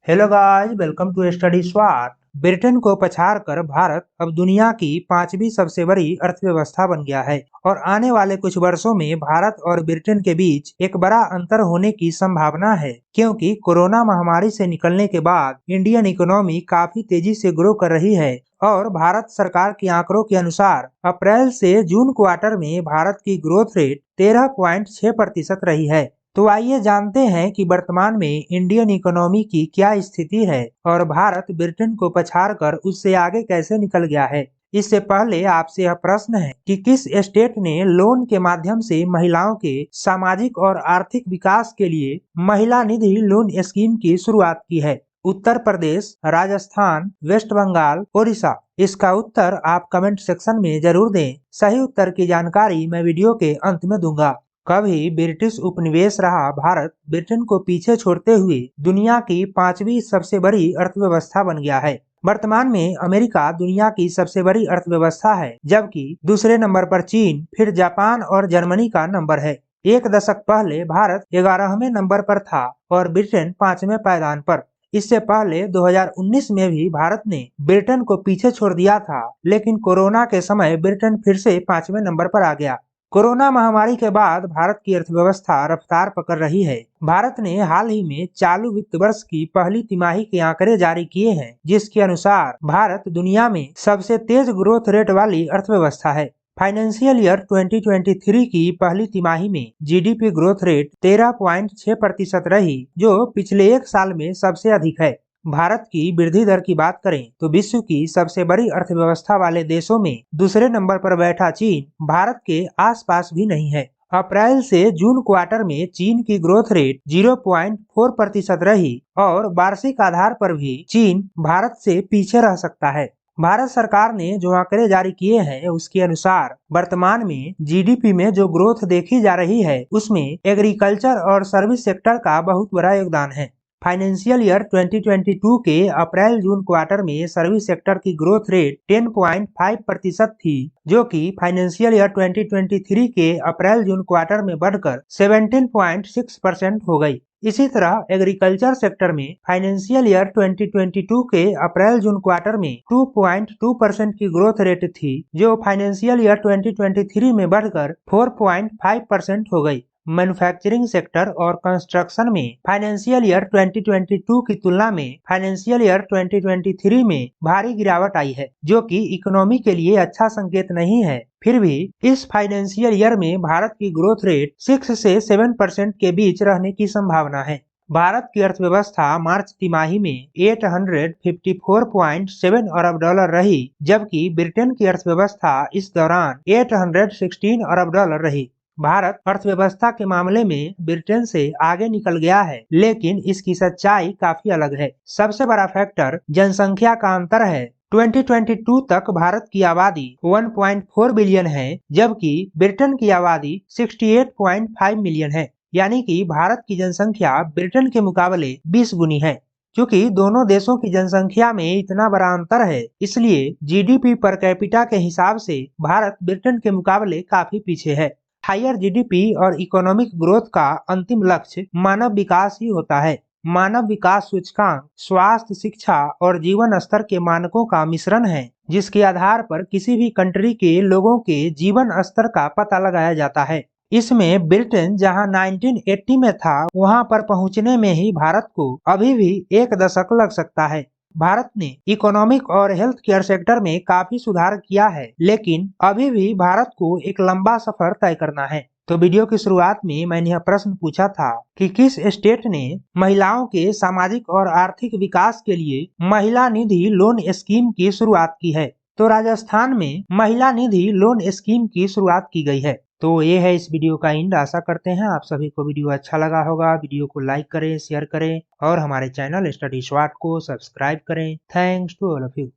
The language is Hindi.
Hello guys, welcome to study swot. Britain को पछाड़कर भारत अब दुनिया की 5वीं सबसे बड़ी अर्थव्यवस्था बन गया है और आने वाले कुछ वर्षों में भारत और ब्रिटेन के बीच एक बड़ा अंतर होने की संभावना है, क्योंकि कोरोना महामारी से निकलने के बाद इंडियन इकोनॉमी काफी तेजी से ग्रो कर रही है और भारत सरकार के आंकड़ों के अनुसार अप्रैल से जून क्वार्टर में भारत की ग्रोथ रेट 13.6% रही है। तो आइए जानते हैं कि वर्तमान में इंडियन इकोनॉमी की क्या स्थिति है और भारत ब्रिटेन को पछाड़कर उससे आगे कैसे निकल गया है। इससे पहले आपसे यह प्रश्न है कि किस स्टेट ने लोन के माध्यम से महिलाओं के सामाजिक और आर्थिक विकास के लिए महिला निधि लोन स्कीम की शुरुआत की है। उत्तर प्रदेश, राजस्थान, वेस्ट बंगाल, ओडिशा। इसका उत्तर आप कमेंट सेक्शन में जरूर दें। सही उत्तर की जानकारी मैं वीडियो के अंत में दूंगा। कभी ब्रिटिश उपनिवेश रहा भारत ब्रिटेन को पीछे छोड़ते हुए दुनिया की 5वीं सबसे बड़ी अर्थव्यवस्था बन गया है। वर्तमान में अमेरिका दुनिया की सबसे बड़ी अर्थव्यवस्था है, जबकि दूसरे नंबर पर चीन, फिर जापान और जर्मनी का नंबर है। एक दशक पहले भारत 11वें नंबर पर था और ब्रिटेन 5वें पायदान पर। इससे पहले 2019 में भी भारत ने ब्रिटेन को पीछे छोड़ दिया था, लेकिन कोरोना के समय ब्रिटेन फिर से 5वें नंबर पर आ गया। कोरोना महामारी के बाद भारत की अर्थव्यवस्था रफ्तार पकड़ रही है। भारत ने हाल ही में चालू वित्त वर्ष की पहली तिमाही के आंकड़े जारी किए हैं, जिसके अनुसार भारत दुनिया में सबसे तेज ग्रोथ रेट वाली अर्थव्यवस्था है। फाइनेंशियल ईयर 2023 की पहली तिमाही में जीडीपी ग्रोथ रेट 13.6% रही, जो पिछले एक साल में सबसे अधिक है। भारत की वृद्धि दर की बात करें तो विश्व की सबसे बड़ी अर्थव्यवस्था वाले देशों में दूसरे नंबर पर बैठा चीन भारत के आसपास भी नहीं है। अप्रैल से जून क्वार्टर में चीन की ग्रोथ रेट 0.4% रही और वार्षिक आधार पर भी चीन भारत से पीछे रह सकता है। भारत सरकार ने जो आंकड़े जारी किए हैं उसके अनुसार वर्तमान में जीडीपी में जो ग्रोथ देखी जा रही है उसमें एग्रीकल्चर और सर्विस सेक्टर का बहुत बड़ा योगदान है। फाइनेंशियल ईयर 2022 के अप्रैल जून क्वार्टर में सर्विस सेक्टर की ग्रोथ रेट 10.5% थी, जो कि फाइनेंशियल ईयर 2023 के अप्रैल जून क्वार्टर में बढ़कर 17.6% हो गई। इसी तरह एग्रीकल्चर सेक्टर में फाइनेंशियल ईयर 2022 के अप्रैल जून क्वार्टर में 2.2% की ग्रोथ रेट थी, जो फाइनेंशियल ईयर 2023 में बढ़कर 4.5% हो गई। मैन्युफैक्चरिंग सेक्टर और कंस्ट्रक्शन में फाइनेंशियल ईयर 2022 की तुलना में फाइनेंशियल ईयर 2023 में भारी गिरावट आई है, जो कि इकोनॉमी के लिए अच्छा संकेत नहीं है। फिर भी इस फाइनेंशियल ईयर में भारत की ग्रोथ रेट 6 से 7% के बीच रहने की संभावना है। भारत की अर्थव्यवस्था मार्च तिमाही में 854.7 अरब डॉलर रही, जबकि ब्रिटेन की अर्थव्यवस्था इस दौरान 816 अरब डॉलर रही। भारत अर्थव्यवस्था के मामले में ब्रिटेन से आगे निकल गया है, लेकिन इसकी सच्चाई काफी अलग है। सबसे बड़ा फैक्टर जनसंख्या का अंतर है। 2022 तक भारत की आबादी 1.4 बिलियन है, जबकि ब्रिटेन की आबादी 68.5 मिलियन है। यानी कि भारत की जनसंख्या ब्रिटेन के मुकाबले 20 गुनी है। क्योंकि दोनों देशों की जनसंख्या में इतना बड़ा अंतर है, इसलिए जीडीपी पर कैपिटा के हिसाब से भारत ब्रिटेन के मुकाबले काफी पीछे है। हायर जीडीपी और इकोनॉमिक ग्रोथ का अंतिम लक्ष्य मानव विकास ही होता है। मानव विकास सूचकांक स्वास्थ्य, शिक्षा और जीवन स्तर के मानकों का मिश्रण है, जिसके आधार पर किसी भी कंट्री के लोगों के जीवन स्तर का पता लगाया जाता है। इसमें ब्रिटेन जहां 1980 में था, वहां पर पहुंचने में ही भारत को अभी भी एक दशक लग सकता है। भारत ने इकोनॉमिक और हेल्थ केयर सेक्टर में काफी सुधार किया है, लेकिन अभी भी भारत को एक लंबा सफर तय करना है। तो वीडियो की शुरुआत में मैंने यह प्रश्न पूछा था कि किस स्टेट ने महिलाओं के सामाजिक और आर्थिक विकास के लिए महिला निधि लोन स्कीम की शुरुआत की है। तो राजस्थान में महिला निधि लोन स्कीम की शुरुआत की गई है। तो ये है इस वीडियो का एंड। आशा करते हैं आप सभी को वीडियो अच्छा लगा होगा। वीडियो को लाइक करें, शेयर करें और हमारे चैनल स्टडी स्वाट को सब्सक्राइब करें। Thanks to all of you.